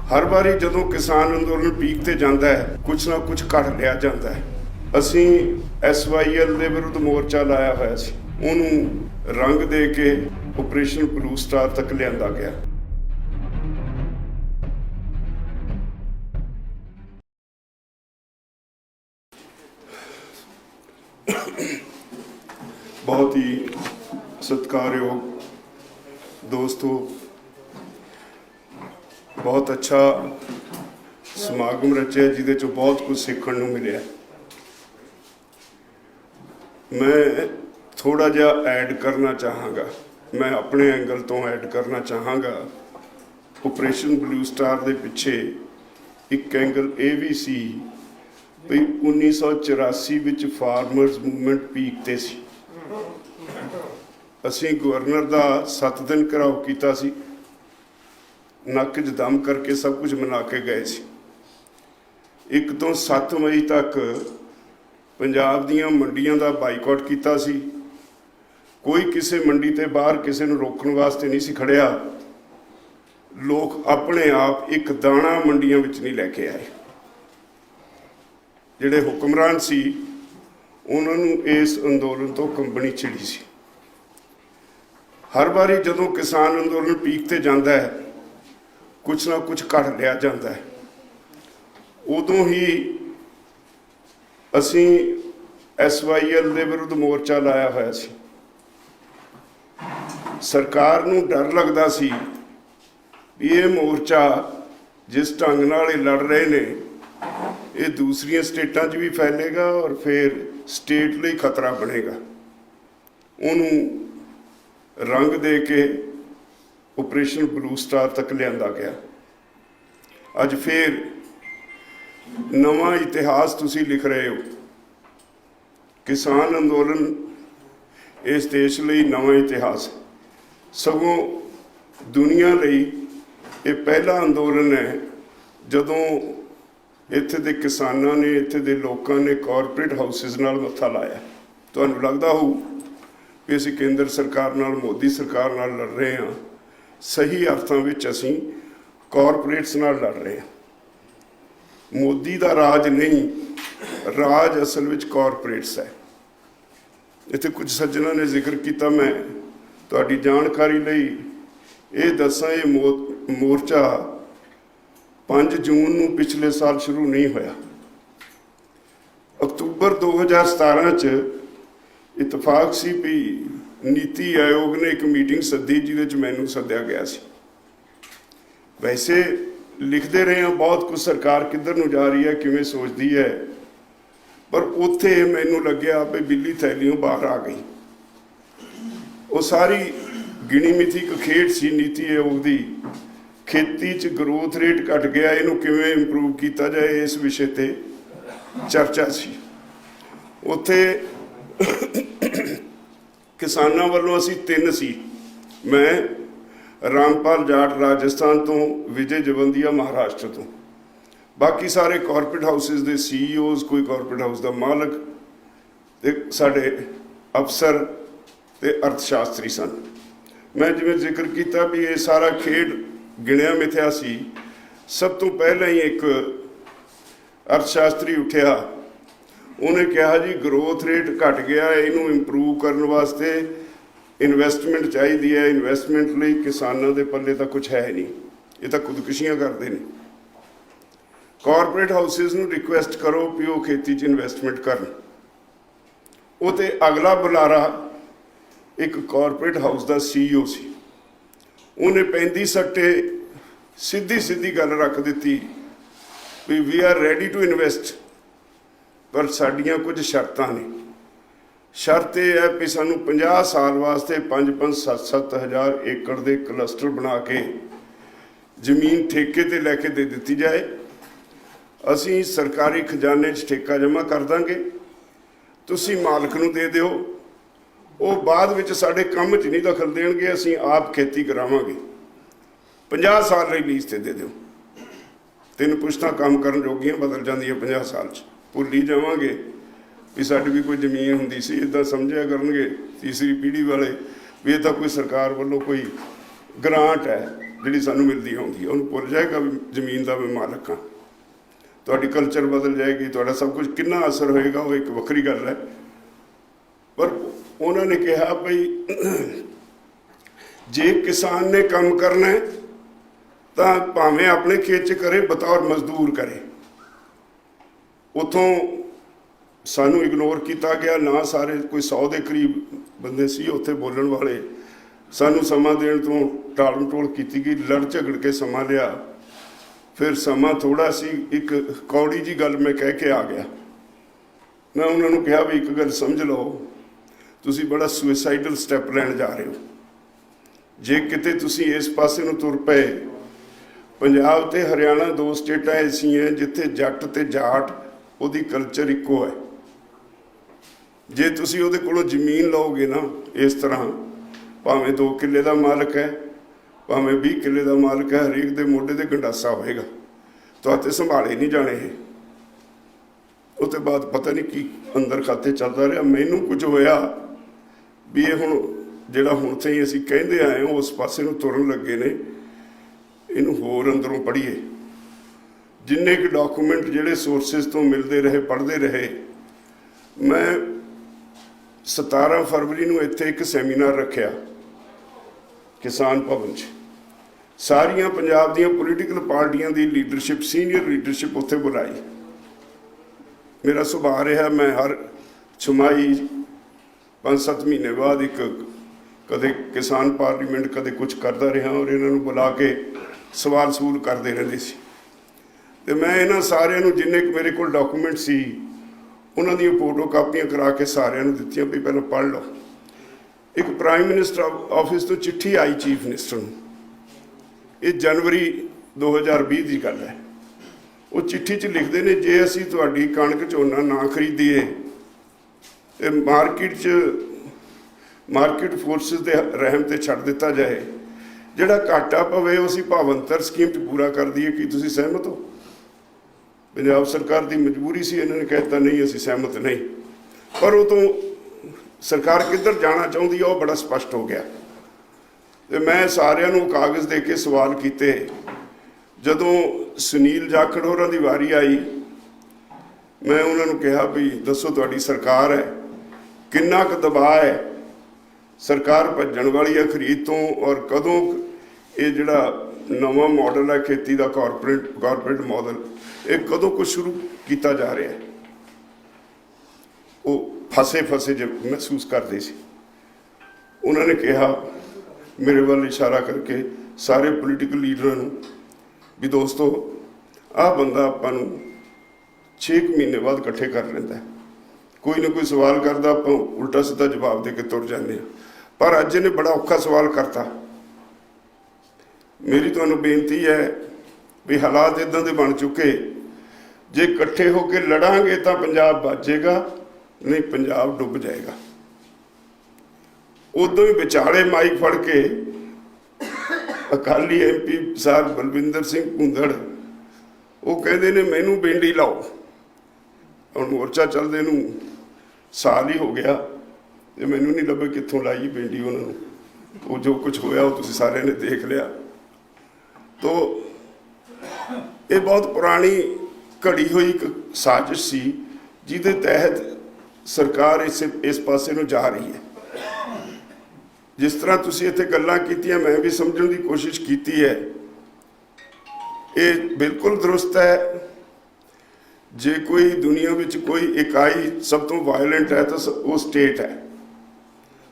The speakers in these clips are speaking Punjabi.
हर बारी जदों किसान अंदोलन पीक ते जाता है कुछ ना कुछ कढ़ लिया जाता है। असी SYL ਦੇ ਵਿਰੁੱਧ ਮੋਰਚਾ ਲਾਇਆ ਹੋਇਆ ਸੀ, ਉਹਨੂੰ ਰੰਗ ਦੇ ਕੇ ਆਪਰੇਸ਼ਨ ਬਲੂ ਸਟਾਰ ਤੱਕ ਲਿਆਂਦਾ ਗਿਆ। बहुत ही सत्कारयोग दोस्तों, बहुत अच्छा समागम रचिया जिहदे चों बहुत कुछ सीखण नूं मिलिया। मैं थोड़ा जिहा ऐड करना चाहांगा, मैं अपने एंगल तो ऐड करना चाहांगा। ऑपरेशन ब्लू स्टार दे पिछे एक एंगल ये भी सी भी 1984 विच फार्मर्स मूवमेंट पीक ते सी। असीं गवर्नर दा 7 दिन घिराव कीता सी, नक च दम करके सब कुछ मना के गए सी। 1 तो 7 मई तक पंजाब दीयां मंडियां दा बाईकाट कीता सी। कोई किसी मंडी ते बाहर किसी नूं रोकण वास्ते नहीं सी खड़िया। लोग अपने आप एक दाणा मंडियां विच नहीं लैके आए। जिहड़े हुक्मरान सी उन्हां नूं इस अंदोलन तो कंबनी छिड़ी सी। हर बारी जदों किसान अंदोलन पीक ते जाता है कुछ ना कुछ कढ़ लिया जाता है। उदों ही असी SYL ਦੇ ਵਿਰੁੱਧ ਮੋਰਚਾ ਲਾਇਆ ਹੋਇਆ ਸੀ। सरकार ਨੂੰ डर लगता सी भी ये मोर्चा जिस ढंग नाल लड़ रहे ने ये दूसरिया स्टेटां 'च भी फैलेगा और फिर स्टेट ਲਈ खतरा बनेगा। उन्होंने रंग दे के ऑपरेशन ब्लू स्टार तक लिया गया। अज फिर नवा इतिहास तुसी लिख रहे हो। किसान अंदोलन इस देश ਲਈ नवा इतिहास, सगों दुनिया ਲਈ ਇਹ पहला अंदोलन है जदों ਇੱਥੇ ਦੇ किसानों ने, ਇੱਥੇ ਦੇ लोगों ने कॉरपोरेट हाउसिस नाल मत्था लाया। ਤੁਹਾਨੂੰ लगता हो कि ਅਸੀਂ केंद्र सरकार नाल, मोदी सरकार नाल लड़ रहे हैं। सही अर्थों में असीं कॉरपोरेट्स नाल लड़ रहे हैं। मोदी का राज नहीं, राज असल में कॉरपोरेट्स है। इत्थे कुछ सज्जना ने जिक्र किया, मैं तुहाडी जानकारी लई ये दसां, ये मोर्चा 5 जून नूं पिछले साल शुरू नहीं होया। अक्तूबर 2017 च इतफाक सी भी नीति आयोग ने एक मीटिंग सद्दी जिहदे च मैनूं सद्दिया गया सी। वैसे लिखते रहे हैं बहुत कुछ, सरकार किधर नूं जा रही है, किवें सोचती है, पर उत्थे मैनूं लग्या भी बिल्ली थैलियों बाहर आ गई। वो सारी गिणी मिथी एक खेड सी नीति आयोग की। खेती च ग्रोथ रेट घट गया, इनू किवें इंप्रूव किया जाए, इस विषय ते चर्चा सी। उत्थे किसानां वल्लों असीं 3 सी। मैं रामपाल जाट राजस्थान तो, विजय जवंदिया महाराष्ट्र तो, बाकी सारे कॉरपोरेट हाउसिस के CEOs, कोई कॉरपोरेट हाउस का मालक ते साडे अफसर ते अर्थशास्त्री सन। मैं जिवें जिक्र किया भी ये सारा खेड गिणिया मिथ्या सी। सब तो पहले ही एक अर्थशास्त्री उठिया, उन्हें कहा जी ग्रोथ रेट घट गया, इनू इंप्रूव करने वास्ते इन्वेस्टमेंट चाहिए है। इन्वेस्टमेंट लिए किसानों के पल्ले तो कुछ है नहीं, ये तो खुदकुशियां करते हैं। कॉरपोरेट हाउसिस नूं रिक्वेस्ट करो भी वो खेती च इन्वेस्टमेंट करन। वो तो अगला बुलारा एक कॉरपोरेट हाउस का CEO सी। उन्हें 35 सट्टे सीधी सीधी गल रख दी भी we are ready to invest, पर साडियां कुछ शर्तां ने। शर्त यह है भी सानू 50 साल वास्ते 5-5, 7-7 हज़ार एकड़ के क्लस्टर बना के जमीन ठेके ते लैके दे दी जाए। असी सरकारी खजाने च ठेका जमा कर देंगे, तुसी मालक नूं दे दिओ, वो बाद विच साडे काम च नहीं दखल देणगे, असी आप खेती करावांगे। 50 साल लई लीज ते दे दिओ। 3 पुश्तां काम करन जोगियां बदल जांदियां 50 साल च। भुल ही जावांगे भी साडी भी कोई जमीन हुंदी सी, इदां समझिया करनगे तीसरी पीढ़ी वाले भी ये तो कोई सरकार वालों कोई ग्रांट है, ਜਿਹੜੀ ਸਾਨੂੰ ਮਿਲਦੀ ਆਉਂਦੀ ਹੈ, ਉਹਨੂੰ ਭੁੱਲ ਜਾਏਗਾ ਵੀ ਜ਼ਮੀਨ ਦਾ ਮੈਂ ਮਾਲਕ ਹਾਂ। ਤੁਹਾਡੀ ਕਲਚਰ ਬਦਲ ਜਾਏਗੀ, ਤੁਹਾਡਾ ਸਭ ਕੁਝ ਕਿੰਨਾ ਅਸਰ ਹੋਏਗਾ ਉਹ ਇੱਕ ਵੱਖਰੀ ਗੱਲ ਹੈ। ਪਰ ਉਹਨਾਂ ਨੇ ਕਿਹਾ ਭਈ ਜੇ ਕਿਸਾਨ ਨੇ ਕੰਮ ਕਰਨਾ ਹੈ ਤਾਂ ਭਾਵੇਂ ਆਪਣੇ ਖੇਤ 'ਚ ਕਰੇ, ਬਤੌਰ ਮਜ਼ਦੂਰ ਕਰੇ। ਉੱਥੋਂ ਸਾਨੂੰ ਇਗਨੋਰ ਕੀਤਾ ਗਿਆ ਨਾ। ਸਾਰੇ ਕੋਈ 100 ਦੇ ਕਰੀਬ ਬੰਦੇ ਸੀ ਉੱਥੇ ਬੋਲਣ ਵਾਲੇ। ਸਾਨੂੰ ਸਮਾਂ ਦੇਣ ਤੋਂ ਟਾਲ ਮਟੋਲ ਕੀਤੀ ਗਈ, ਲੜ ਝਗੜ ਕੇ ਸਮਾਂ ਲਿਆ। ਫਿਰ ਸਮਾਂ ਥੋੜ੍ਹਾ ਸੀ, ਇੱਕ ਕੌੜੀ ਜੀ ਗੱਲ ਮੈਂ ਕਹਿ ਕੇ ਆ ਗਿਆ। ਮੈਂ ਉਹਨਾਂ ਨੂੰ ਕਿਹਾ ਵੀ ਇੱਕ ਗੱਲ ਸਮਝ ਲਓ, ਤੁਸੀਂ ਬੜਾ ਸੁਇਸਾਈਡਲ ਸਟੈਪ ਲੈਣ ਜਾ ਰਹੇ ਹੋ। ਜੇ ਕਿਤੇ ਤੁਸੀਂ ਇਸ ਪਾਸੇ ਨੂੰ ਤੁਰ ਪਏ, ਪੰਜਾਬ ਤੇ ਹਰਿਆਣਾ 2 ਸਟੇਟਾਂ ਐਸੀਆਂ ਜਿੱਥੇ ਜੱਟ ਤੇ ਜਾਟ ਉਹਦੀ ਕਲਚਰ ਇੱਕੋ ਹੈ। ਜੇ ਤੁਸੀਂ ਉਹਦੇ ਕੋਲੋਂ ਜ਼ਮੀਨ ਲਓਗੇ ਨਾ ਇਸ ਤਰ੍ਹਾਂ, ਭਾਵੇਂ 2 ਕਿੱਲੇ ਦਾ ਮਾਲਕ ਹੈ, ਭਾਵੇਂ 20 ਕਿੱਲੇ ਦਾ ਮਾਲਕ ਹੈ, ਹਰੇਕ ਦੇ ਮੋਢੇ ਤੇ ਗੰਡਾਸਾ ਹੋਏਗਾ। ਤੁਹਾਡੇ ਸੰਭਾਲੇ ਨਹੀਂ ਜਾਣੇ ਇਹ। ਉਹ ਤੋਂ ਬਾਅਦ ਪਤਾ ਨਹੀਂ ਕੀ ਅੰਦਰ ਖਾਤੇ ਚੱਲਦਾ ਰਿਹਾ। ਮੈਨੂੰ ਕੁਝ ਹੋਇਆ ਵੀ ਇਹ ਹੁਣ ਜਿਹੜਾ ਹੁਣ ਤੇ ਅਸੀਂ ਕਹਿੰਦੇ ਆਏ ਹਾਂ ਉਸ ਪਾਸੇ ਨੂੰ ਤੁਰਨ ਲੱਗੇ ਨੇ, ਇਹਨੂੰ ਹੋਰ ਅੰਦਰੋਂ ਪੜ੍ਹੀਏ। ਜਿੰਨੇ ਕੁ ਡਾਕੂਮੈਂਟ ਜਿਹੜੇ ਸੋਰਸਿਸ ਤੋਂ ਮਿਲਦੇ ਰਹੇ, ਪੜ੍ਹਦੇ ਰਹੇ। ਮੈਂ 17 ਫਰਵਰੀ ਨੂੰ ਇੱਥੇ ਇੱਕ ਸੈਮੀਨਾਰ ਰੱਖਿਆ ਕਿਸਾਨ ਭਵਨ 'ਚ। ਸਾਰੀਆਂ ਪੰਜਾਬ ਦੀਆਂ ਪੋਲੀਟੀਕਲ ਪਾਰਟੀਆਂ ਦੀ ਲੀਡਰਸ਼ਿਪ, ਸੀਨੀਅਰ ਲੀਡਰਸ਼ਿਪ ਉੱਥੇ ਬੁਲਾਈ। ਮੇਰਾ ਸੁਭਾਅ ਰਿਹਾ, ਮੈਂ ਹਰ ਛਮਾਈ 5-7 ਮਹੀਨੇ ਬਾਅਦ ਇੱਕ ਕਦੇ ਕਿਸਾਨ ਪਾਰਲੀਮੈਂਟ, ਕਦੇ ਕੁਝ ਕਰਦਾ ਰਿਹਾ ਔਰ ਇਹਨਾਂ ਨੂੰ ਬੁਲਾ ਕੇ ਸਵਾਲ ਸੂਲ ਕਰਦੇ ਰਹਿੰਦੇ ਸੀ। ਤੇ ਮੈਂ ਇਹਨਾਂ ਸਾਰਿਆਂ ਨੂੰ ਜਿੰਨੇ ਕੁ ਮੇਰੇ ਕੋਲ ਡਾਕੂਮੈਂਟ ਸੀ ਉਹਨਾਂ ਦੀਆਂ ਫੋਟੋ ਕਾਪੀਆਂ ਕਰਾ ਕੇ ਸਾਰਿਆਂ ਨੂੰ ਦਿੱਤੀਆਂ ਵੀ ਪਹਿਲਾਂ ਪੜ੍ਹ ਲਓ। ਇੱਕ ਪ੍ਰਾਈਮ ਮਿਨਿਸਟਰ ਆਫਿਸ ਤੋਂ ਚਿੱਠੀ ਆਈ ਚੀਫ ਮਿਨਿਸਟਰ ਨੂੰ, ਇਹ ਜਨਵਰੀ 2020 ਦੀ ਗੱਲ ਹੈ। ਉਹ ਚਿੱਠੀ 'ਚ ਲਿਖਦੇ ਨੇ, ਜੇ ਅਸੀਂ ਤੁਹਾਡੀ ਕਣਕ ਝੋਨਾ ਨਾ ਖਰੀਦੀਏ ਤੇ ਮਾਰਕੀਟ ਫੋਰਸਿਸ ਦੇ ਰਹਿਮ ਤੇ ਛੱਡ ਦਿੱਤਾ ਜਾਏ, ਜਿਹੜਾ ਘਾਟਾ ਪਵੇ ਉਹ ਅਸੀਂ ਭਾਵੰਤਰ ਸਕੀਮ 'ਚ ਪੂਰਾ ਕਰ ਦਈਏ, ਕੀ ਤੁਸੀਂ ਸਹਿਮਤ ਹੋ? ਪੰਜਾਬ ਸਰਕਾਰ ਦੀ ਮਜਬੂਰੀ ਸੀ, ਇਹਨਾਂ ਨੇ ਕਹਿ ਦਿੱਤਾ ਨਹੀਂ ਅਸੀਂ ਸਹਿਮਤ ਨਹੀਂ। ਪਰ ਉਹ ਤੋਂ ਸਰਕਾਰ ਕਿੱਧਰ ਜਾਣਾ ਚਾਹੁੰਦੀ ਹੈ ਉਹ ਬੜਾ ਸਪਸ਼ਟ ਹੋ ਗਿਆ। ਤੇ ਮੈਂ ਸਾਰਿਆਂ ਨੂੰ ਕਾਗਜ਼ ਦੇ ਕੇ ਸਵਾਲ ਕੀਤੇ। ਜਦੋਂ ਸੁਨੀਲ ਜਾਖੜ ਹੋਰਾਂ ਦੀ ਵਾਰੀ ਆਈ, ਮੈਂ ਉਹਨਾਂ ਨੂੰ ਕਿਹਾ ਵੀ ਦੱਸੋ ਤੁਹਾਡੀ ਸਰਕਾਰ ਹੈ, ਕਿੰਨਾ ਕੁ ਦਬਾਅ ਹੈ, ਸਰਕਾਰ ਭੱਜਣ ਵਾਲੀ ਹੈ ਖਰੀਦ ਤੋਂ, ਔਰ ਕਦੋਂ ਇਹ ਜਿਹੜਾ ਨਵਾਂ ਮਾਡਲ ਹੈ ਖੇਤੀ ਦਾ ਕਾਰਪੋਰੇਟ ਮਾਡਲ, ਇਹ ਕਦੋਂ ਕੁਝ ਸ਼ੁਰੂ ਕੀਤਾ ਜਾ ਰਿਹਾ ਹੈ। ਉਹ ਫਸੇ ਜੇ ਮਹਿਸੂਸ ਕਰਦੇ ਸੀ। ਉਹਨਾਂ ਨੇ ਕਿਹਾ ਮੇਰੇ ਵੱਲ ਇਸ਼ਾਰਾ ਕਰਕੇ ਸਾਰੇ ਪੋਲੀਟੀਕਲ ਲੀਡਰਾਂ ਨੂੰ ਵੀ ਦੋਸਤੋ ਆਹ ਬੰਦਾ ਆਪਾਂ ਨੂੰ 6 ਮਹੀਨੇ ਬਾਅਦ ਇਕੱਠੇ ਕਰ ਲੈਂਦਾ, ਕੋਈ ਨਾ ਕੋਈ ਸਵਾਲ ਕਰਦਾ, ਆਪਾਂ ਉਲਟਾ ਸਿੱਧਾ ਜਵਾਬ ਦੇ ਕੇ ਤੁਰ ਜਾਂਦੇ ਹਾਂ। ਪਰ ਅੱਜ ਇਹਨੇ ਬੜਾ ਔਖਾ ਸਵਾਲ ਕਰਤਾ। ਮੇਰੀ ਤੁਹਾਨੂੰ ਬੇਨਤੀ ਹੈ ਵੀ ਹਾਲਾਤ ਇੱਦਾਂ ਦੇ ਬਣ ਚੁੱਕੇ, ਜੇ ਇਕੱਠੇ ਹੋ ਕੇ ਲੜਾਂਗੇ ਤਾਂ ਪੰਜਾਬ ਬਚੇਗਾ, ਨਹੀਂ ਪੰਜਾਬ ਡੁੱਬ ਜਾਏਗਾ। ਉਦੋਂ ਹੀ ਵਿਚਾਲੇ ਮਾਈਕ ਫੜ ਕੇ ਅਕਾਲੀ MP ਸਾਹਿਬ ਬਲਵਿੰਦਰ ਸਿੰਘ ਭੁੰਦੜ ਉਹ ਕਹਿੰਦੇ ਨੇ ਮੈਨੂੰ ਬੇਂਡੀ ਲਾਓ। ਹੁਣ ਮੋਰਚਾ ਚੱਲਦੇ ਨੂੰ ਸਾਲ ਹੀ ਹੋ ਗਿਆ ਤੇ ਮੈਨੂੰ ਨਹੀਂ ਲੱਭੇ ਕਿੱਥੋਂ ਲਾਈ ਬੇਂਡੀ ਉਹਨਾਂ ਨੂੰ। ਉਹ ਜੋ ਕੁਝ ਹੋਇਆ ਉਹ ਤੁਸੀਂ ਸਾਰਿਆਂ ਨੇ ਦੇਖ ਲਿਆ। ਤੋ ਇਹ ਬਹੁਤ ਪੁਰਾਣੀ ਘੜੀ ਹੋਈ ਇੱਕ ਸਾਜ਼ਿਸ਼ ਸੀ ਜਿਹਦੇ ਤਹਿਤ ਸਰਕਾਰ ਇਸ ਪਾਸੇ ਨੂੰ ਜਾ ਰਹੀ ਹੈ। ਜਿਸ ਤਰ੍ਹਾਂ ਤੁਸੀਂ ਇੱਥੇ ਗੱਲਾਂ ਕੀਤੀਆਂ, ਮੈਂ ਵੀ ਸਮਝਣ ਦੀ ਕੋਸ਼ਿਸ਼ ਕੀਤੀ ਹੈ। ਇਹ ਬਿਲਕੁਲ ਦਰੁਸਤ ਹੈ। ਜੇ ਕੋਈ ਦੁਨੀਆ ਵਿੱਚ ਕੋਈ ਇਕਾਈ ਸਭ ਤੋਂ ਵਾਇਲੈਂਟ ਹੈ ਤਾਂ ਉਹ ਸਟੇਟ ਹੈ।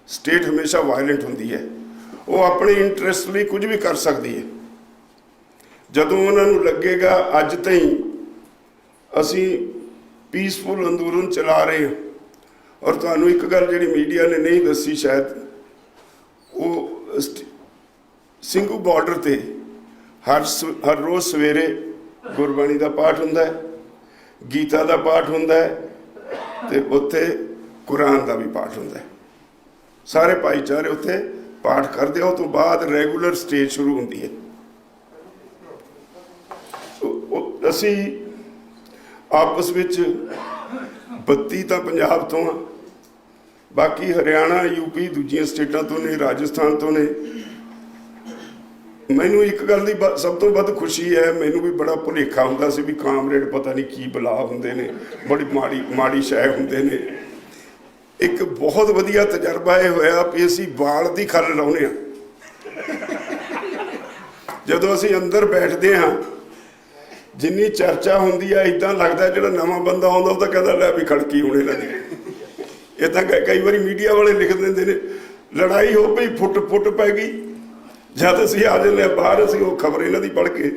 ਸਟੇਟ ਹਮੇਸ਼ਾ ਵਾਇਲੈਂਟ ਹੁੰਦੀ ਹੈ। ਉਹ ਆਪਣੇ ਇੰਟਰਸਟ ਲਈ ਕੁਝ ਵੀ ਕਰ ਸਕਦੀ ਹੈ। ਜਦੋਂ ਉਹਨਾਂ ਨੂੰ ਲੱਗੇਗਾ ਅੱਜ ਤਾਈਂ ਅਸੀਂ ਪੀਸਫੁਲ ਅੰਦੋਲਨ ਚਲਾ ਰਹੇ ਹਾਂ, ਔਰ ਤੁਹਾਨੂੰ ਇੱਕ ਗੱਲ ਜਿਹੜੀ ਮੀਡੀਆ ਨੇ ਨਹੀਂ ਦੱਸੀ ਸ਼ਾਇਦ, ਉਹ ਸਿੰਘੂ ਬਾਰਡਰ ਤੇ ਹਰ ਰੋਜ਼ ਸਵੇਰੇ ਗੁਰਬਾਣੀ ਦਾ ਪਾਠ ਹੁੰਦਾ ਹੈ, ਗੀਤਾ ਦਾ ਪਾਠ ਹੁੰਦਾ ਹੈ ਤੇ ਉੱਥੇ ਕੁਰਾਨ ਦਾ ਵੀ ਪਾਠ ਹੁੰਦਾ ਹੈ। ਸਾਰੇ ਭਾਈਚਾਰੇ ਉੱਥੇ ਪਾਠ ਕਰਦੇ ਆ। ਉਹ ਤੋਂ ਬਾਅਦ ਰੈਗੂਲਰ ਸਟੇਜ ਸ਼ੁਰੂ ਹੁੰਦੀ ਹੈ। ਅਸੀਂ ਆਪਸ ਵਿੱਚ 32 ਤਾਂ ਪੰਜਾਬ ਤੋਂ ਆ, ਬਾਕੀ ਹਰਿਆਣਾ, UP, ਦੂਜੀਆਂ ਸਟੇਟਾਂ ਤੋਂ ਨੇ, ਰਾਜਸਥਾਨ ਤੋਂ ਨੇ। ਮੈਨੂੰ ਇੱਕ ਗੱਲ ਦੀ ਸਭ ਤੋਂ ਵੱਧ ਖੁਸ਼ੀ ਹੈ, ਮੈਨੂੰ ਵੀ ਬੜਾ ਭੁਲੇਖਾ ਹੁੰਦਾ ਸੀ ਵੀ ਕਾਮਰੇਡ ਪਤਾ ਨਹੀਂ ਕੀ ਬਲਾ ਹੁੰਦੇ ਨੇ, ਬੜੀ ਮਾੜੀ ਸ਼ੈ ਹੁੰਦੇ ਨੇ। ਇੱਕ ਬਹੁਤ ਵਧੀਆ ਤਜਰਬਾ ਇਹ ਹੋਇਆ ਵੀ ਅਸੀਂ ਵਾਲ ਦੀ ਖੱਲ ਲਾਉਂਦੇ ਹਾਂ। ਜਦੋਂ ਅਸੀਂ ਅੰਦਰ ਬੈਠਦੇ ਹਾਂ, ਜਿੰਨੀ ਚਰਚਾ ਹੁੰਦੀ ਹੈ, ਇੱਦਾਂ ਲੱਗਦਾ ਜਿਹੜਾ ਨਵਾਂ ਬੰਦਾ ਆਉਂਦਾ ਉਹ ਤਾਂ ਕਹਿੰਦਾ ਲੈ ਵੀ ਖੜਕੀ ਹੋਣੇ ਲੱਗੀ। ਇਹ ਤਾਂ ਕਈ ਵਾਰੀ ਮੀਡੀਆ ਵਾਲੇ ਲਿਖ ਦਿੰਦੇ ਨੇ ਲੜਾਈ ਹੋ ਪਈ, ਫੁੱਟ ਪੈ ਗਈ। ਜਦ ਅਸੀਂ ਆ ਜਾਂਦੇ ਬਾਹਰ, ਅਸੀਂ ਉਹ ਖਬਰ ਇਹਨਾਂ ਦੀ ਪੜ੍ਹ ਕੇ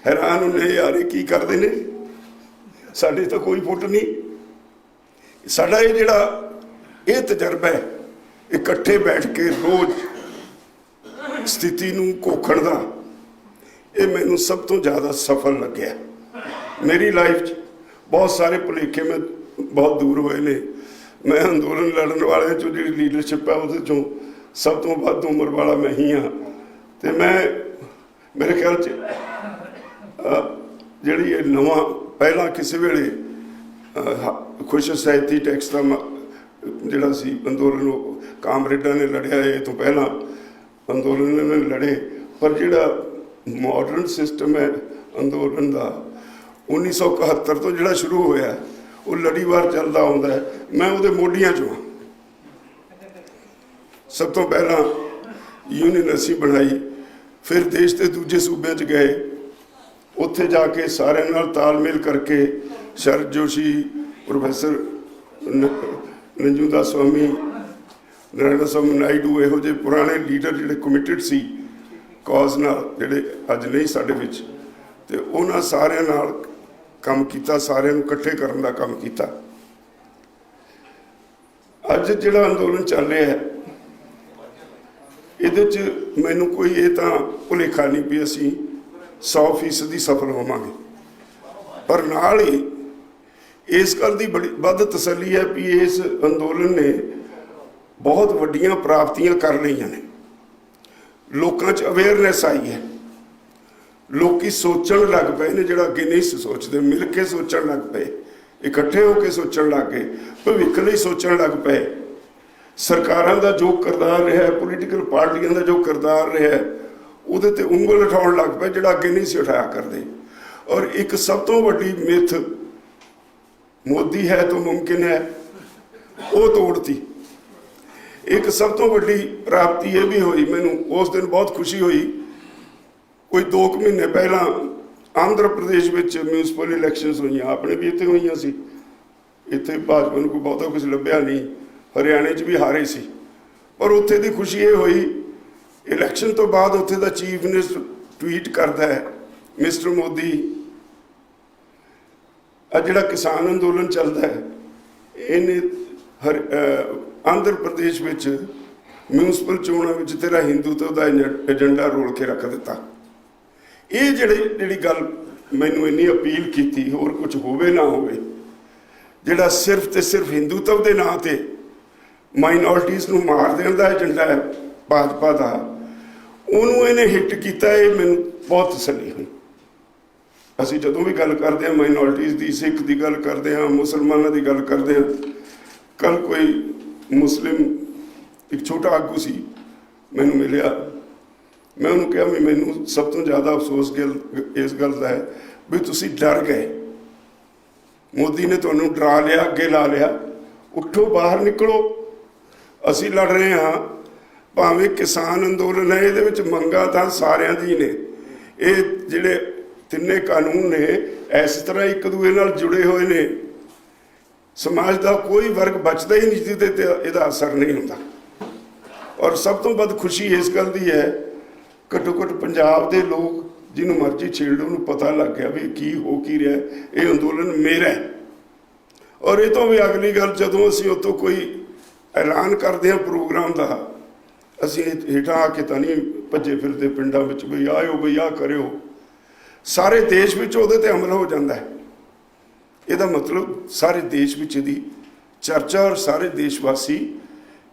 ਹੈਰਾਨ ਹੁੰਦੇ, ਯਾਰ ਇਹ ਕੀ ਕਰਦੇ ਨੇ, ਸਾਡੇ ਤਾਂ ਕੋਈ ਫੁੱਟ ਨਹੀਂ। ਸਾਡਾ ਇਹ ਜਿਹੜਾ ਇਹ ਤਜਰਬਾ ਹੈ ਇਕੱਠੇ ਬੈਠ ਕੇ ਰੋਜ਼ ਸਥਿਤੀ ਨੂੰ ਘੋਖਣ ਦਾ, ਇਹ ਮੈਨੂੰ ਸਭ ਤੋਂ ਜ਼ਿਆਦਾ ਸਫਲ ਲੱਗਿਆ। ਮੇਰੀ ਲਾਈਫ 'ਚ ਬਹੁਤ ਸਾਰੇ ਭੁਲੇਖੇ ਮੈਂ ਬਹੁਤ ਦੂਰ ਹੋਏ ਨੇ। ਮੈਂ ਅੰਦੋਲਨ ਲੜਨ ਵਾਲਿਆਂ 'ਚੋਂ ਜਿਹੜੀ ਲੀਡਰਸ਼ਿਪ ਹੈ ਉਹਦੇ 'ਚੋਂ ਸਭ ਤੋਂ ਵੱਧ ਉਮਰ ਵਾਲਾ ਮੈਂ ਹੀ ਹਾਂ। ਅਤੇ ਮੇਰੇ ਖਿਆਲ 'ਚ ਜਿਹੜੀ ਇਹ ਨਵਾਂ ਪਹਿਲਾਂ ਕਿਸੇ ਵੇਲੇ ਖੁਸ਼ ਸਹਿਤੀ ਟੈਕਸ ਦਾ ਜਿਹੜਾ ਸੀ ਅੰਦੋਲਨ, ਉਹ ਕਾਮਰੇਡਾਂ ਨੇ ਲੜਿਆ, ਇਹ ਤੋਂ ਪਹਿਲਾਂ ਅੰਦੋਲਨ ਨੇ ਲੜੇ। ਪਰ ਜਿਹੜਾ ਮਾਡਰਨ ਸਿਸਟਮ ਹੈ ਅੰਦੋਲਨ ਦਾ 1971 ਤੋਂ ਜਿਹੜਾ ਸ਼ੁਰੂ ਹੋਇਆ, ਉਹ ਲੜੀਵਾਰ ਚੱਲਦਾ ਆਉਂਦਾ ਹੈ। ਮੈਂ ਉਹਦੇ ਮੋਢੀਆਂ 'ਚੋਂ ਹਾਂ। ਸਭ ਤੋਂ ਪਹਿਲਾਂ ਯੂਨੀਅਨ ਅਸੀਂ ਬਣਾਈ, ਫਿਰ ਦੇਸ਼ ਦੇ ਦੂਜੇ ਸੂਬਿਆਂ 'ਚ ਗਏ, ਉੱਥੇ ਜਾ ਕੇ ਸਾਰਿਆਂ ਨਾਲ ਤਾਲਮੇਲ ਕਰਕੇ ਸ਼ਰਦ ਜੋਸ਼ੀ, ਪ੍ਰੋਫੈਸਰ ਨੰਜੂਦਾਸ ਸਵਾਮੀ, ਨਾਰਾਇਣ ਸਵਾਮੀ ਨਾਇਡੂ, ਇਹੋ ਜਿਹੇ ਪੁਰਾਣੇ ਲੀਡਰ ਜਿਹੜੇ ਕਮਿਟਡ ਸੀ ਕਾਜ਼ ਨਾਲ, ਜਿਹੜੇ ਅੱਜ ਨਹੀਂ ਸਾਡੇ ਵਿੱਚ, ਅਤੇ ਉਹਨਾਂ ਸਾਰਿਆਂ ਨਾਲ ਕੰਮ ਕੀਤਾ, ਸਾਰਿਆਂ ਨੂੰ ਇਕੱਠੇ ਕਰਨ ਦਾ ਕੰਮ ਕੀਤਾ। ਅੱਜ ਜਿਹੜਾ ਅੰਦੋਲਨ ਚੱਲ ਰਿਹਾ ਹੈ, ਇਹਦੇ 'ਚ ਮੈਨੂੰ ਕੋਈ ਇਹ ਤਾਂ ਭੁਲੇਖਾ ਨਹੀਂ ਵੀ ਅਸੀਂ 100% ਸਫਲ ਹੋਵਾਂਗੇ, ਪਰ ਨਾਲ ਹੀ ਇਸ ਗੱਲ ਦੀ ਬੜੀ ਵੱਧ ਤਸੱਲੀ ਹੈ ਵੀ ਇਸ ਅੰਦੋਲਨ ਨੇ ਬਹੁਤ ਵੱਡੀਆਂ ਪ੍ਰਾਪਤੀਆਂ ਕਰ ਲਈਆਂ ਨੇ। ਲੋਕਾਂ 'ਚ ਅਵੇਅਰਨੈਸ ਆਈ ਹੈ, ਲੋਕੀ ਸੋਚਣ ਲੱਗ ਪਏ ਨੇ ਜਿਹੜਾ ਅੱਗੇ ਨਹੀਂ ਸੀ ਸੋਚਦੇ, ਮਿਲ ਕੇ ਸੋਚਣ ਲੱਗ ਪਏ, ਇਕੱਠੇ ਹੋ ਕੇ ਸੋਚਣ ਲੱਗ ਗਏ, ਭਵਿੱਖ ਲਈ ਸੋਚਣ ਲੱਗ ਪਏ। ਸਰਕਾਰਾਂ ਦਾ ਜੋ ਕਿਰਦਾਰ ਰਿਹਾ, ਪੋਲੀਟੀਕਲ ਪਾਰਟੀਆਂ ਦਾ ਜੋ ਕਿਰਦਾਰ ਰਿਹਾ, ਉਹਦੇ 'ਤੇ ਉਂਗਲ ਉਠਾਉਣ ਲੱਗ ਪਏ ਜਿਹੜਾ ਅੱਗੇ ਨਹੀਂ ਸੀ ਉਠਾਇਆ ਕਰਦੇ। ਔਰ ਇੱਕ ਸਭ ਤੋਂ ਵੱਡੀ ਮਿੱਥ ਮੋਦੀ ਹੈ ਤਾਂ ਮੁਮਕਿਨ ਹੈ, ਉਹ ਤੋੜਤੀ। ਇੱਕ ਸਭ ਤੋਂ ਵੱਡੀ ਪ੍ਰਾਪਤੀ ਇਹ ਵੀ ਹੋਈ, ਮੈਨੂੰ ਉਸ ਦਿਨ ਬਹੁਤ ਖੁਸ਼ੀ ਹੋਈ, ਕੋਈ 2 ਮਹੀਨੇ ਪਹਿਲਾਂ ਆਂਧਰਾ ਪ੍ਰਦੇਸ਼ ਵਿੱਚ ਮਿਊਨਿਸਪਲ ਇਲੈਕਸ਼ਨਸ ਹੋਈਆਂ, ਆਪਣੇ ਵੀ ਇੱਥੇ ਹੋਈਆਂ ਸੀ। ਇੱਥੇ ਭਾਜਪਾ ਨੂੰ ਕੋਈ ਬਹੁਤਾ ਕੁਝ ਲੱਭਿਆ ਨਹੀਂ, ਹਰਿਆਣੇ 'ਚ ਵੀ ਹਾਰੇ ਸੀ। ਪਰ ਉੱਥੇ ਦੀ ਖੁਸ਼ੀ ਇਹ ਹੋਈ, ਇਲੈਕਸ਼ਨ ਤੋਂ ਬਾਅਦ ਉੱਥੇ ਦਾ ਚੀਫ ਮਿਨਿਸਟਰ ਟਵੀਟ ਕਰਦਾ ਹੈ, ਮਿਸਟਰ ਮੋਦੀ, ਆ ਜਿਹੜਾ ਕਿਸਾਨ ਅੰਦੋਲਨ ਚੱਲਦਾ ਹੈ, ਇਹਨੇ ਆਂਧਰਾ ਪ੍ਰਦੇਸ਼ ਵਿੱਚ ਮਿਊਨਿਸਪਲ ਚੋਣਾਂ ਵਿੱਚ ਤੇਰਾ ਹਿੰਦੂਤਵ ਦਾ ਏਜੰਡਾ ਰੋਲ ਕੇ ਰੱਖ ਦਿੱਤਾ। ਇਹ ਜਿਹੜੀ ਗੱਲ ਮੈਨੂੰ ਇੰਨੀ ਅਪੀਲ ਕੀਤੀ, ਹੋਰ ਕੁਝ ਹੋਵੇ ਨਾ ਹੋਵੇ, ਜਿਹੜਾ ਸਿਰਫ ਤੇ ਸਿਰਫ ਹਿੰਦੂਤਵ ਦੇ ਨਾਂ 'ਤੇ ਮਾਈਨੋਰਟੀਜ਼ ਨੂੰ ਮਾਰ ਦੇਣ ਦਾ ਏਜੰਡਾ ਹੈ ਭਾਜਪਾ ਦਾ, ਉਹਨੂੰ ਇਹਨੇ ਹਿੱਟ ਕੀਤਾ। ਇਹ ਮੈਨੂੰ ਬਹੁਤ ਤਸੱਲੀ ਹੋਈ। ਅਸੀਂ ਜਦੋਂ ਵੀ ਗੱਲ ਕਰਦੇ ਹਾਂ ਮਾਈਨੋਰਟੀਜ਼ ਦੀ, ਸਿੱਖ ਦੀ ਗੱਲ ਕਰਦੇ ਹਾਂ, ਮੁਸਲਮਾਨਾਂ ਦੀ ਗੱਲ ਕਰਦੇ ਹਾਂ, ਕੱਲ੍ਹ ਕੋਈ ਮੁਸਲਿਮ ਇੱਕ ਛੋਟਾ ਆਗੂ ਸੀ, ਮੈਨੂੰ ਮਿਲਿਆ, ਮੈਂ ਉਹਨੂੰ ਕਿਹਾ ਵੀ ਮੈਨੂੰ ਸਭ ਤੋਂ ਜ਼ਿਆਦਾ ਅਫਸੋਸ ਇਸ ਗੱਲ ਦਾ ਹੈ ਵੀ ਤੁਸੀਂ ਡਰ ਗਏ, ਮੋਦੀ ਨੇ ਤੁਹਾਨੂੰ ਡਰਾ ਲਿਆ, ਅੱਗੇ ਲਾ ਲਿਆ, ਉੱਠੋ ਬਾਹਰ ਨਿਕਲੋ, ਅਸੀਂ ਲੜ ਰਹੇ ਹਾਂ। ਭਾਵੇਂ ਕਿਸਾਨ ਅੰਦੋਲਨ ਹੈ, ਇਹਦੇ ਵਿੱਚ ਮੰਗਾਂ ਤਾਂ ਸਾਰਿਆਂ ਦੀ ਨੇ। ਇਹ ਜਿਹੜੇ ਤਿੰਨੇ ਕਾਨੂੰਨ ਨੇ ਇਸ ਤਰ੍ਹਾਂ ਇੱਕ ਦੂਜੇ ਨਾਲ ਜੁੜੇ ਹੋਏ ਨੇ, ਸਮਾਜ ਦਾ ਕੋਈ ਵਰਗ ਬਚਦਾ ਹੀ ਨਹੀਂ ਜਿਹਦੇ 'ਤੇ ਇਹਦਾ ਅਸਰ ਨਹੀਂ ਹੁੰਦਾ। ਔਰ ਸਭ ਤੋਂ ਵੱਧ ਖੁਸ਼ੀ ਇਸ ਗੱਲ ਦੀ ਹੈ, ਘੱਟੋ ਘੱਟ ਪੰਜਾਬ ਦੇ ਲੋਕ, ਜਿਹਨੂੰ ਮਰਜ਼ੀ ਛੇੜ ਲਓ, ਉਹਨੂੰ ਪਤਾ ਲੱਗ ਗਿਆ ਵੀ ਕੀ ਹੋ ਕੀ ਰਿਹਾ, ਇਹ ਅੰਦੋਲਨ ਮੇਰਾ ਹੈ। ਔਰ ਇਹ ਤੋਂ ਵੀ ਅਗਲੀ ਗੱਲ, ਜਦੋਂ ਅਸੀਂ ਉੱਥੋਂ ਕੋਈ ਐਲਾਨ ਕਰਦੇ ਹਾਂ ਪ੍ਰੋਗਰਾਮ ਦਾ, ਅਸੀਂ ਹੇਠਾਂ ਆ ਕੇ ਤਾਂ ਨਹੀਂ ਭੱਜੇ ਫਿਰਦੇ ਪਿੰਡਾਂ ਵਿੱਚ ਬਈ ਆਇਓ, ਬਈ ਆਹ ਕਰਿਓ। ਸਾਰੇ ਦੇਸ਼ ਵਿੱਚ ਉਹਦੇ 'ਤੇ ਅਮਲ ਹੋ ਜਾਂਦਾ ਹੈ। ਇਹਦਾ ਮਤਲਬ ਸਾਰੇ ਦੇਸ਼ ਵਿੱਚ ਇਹਦੀ ਚਰਚਾ, ਔਰ ਸਾਰੇ ਦੇਸ਼ ਵਾਸੀ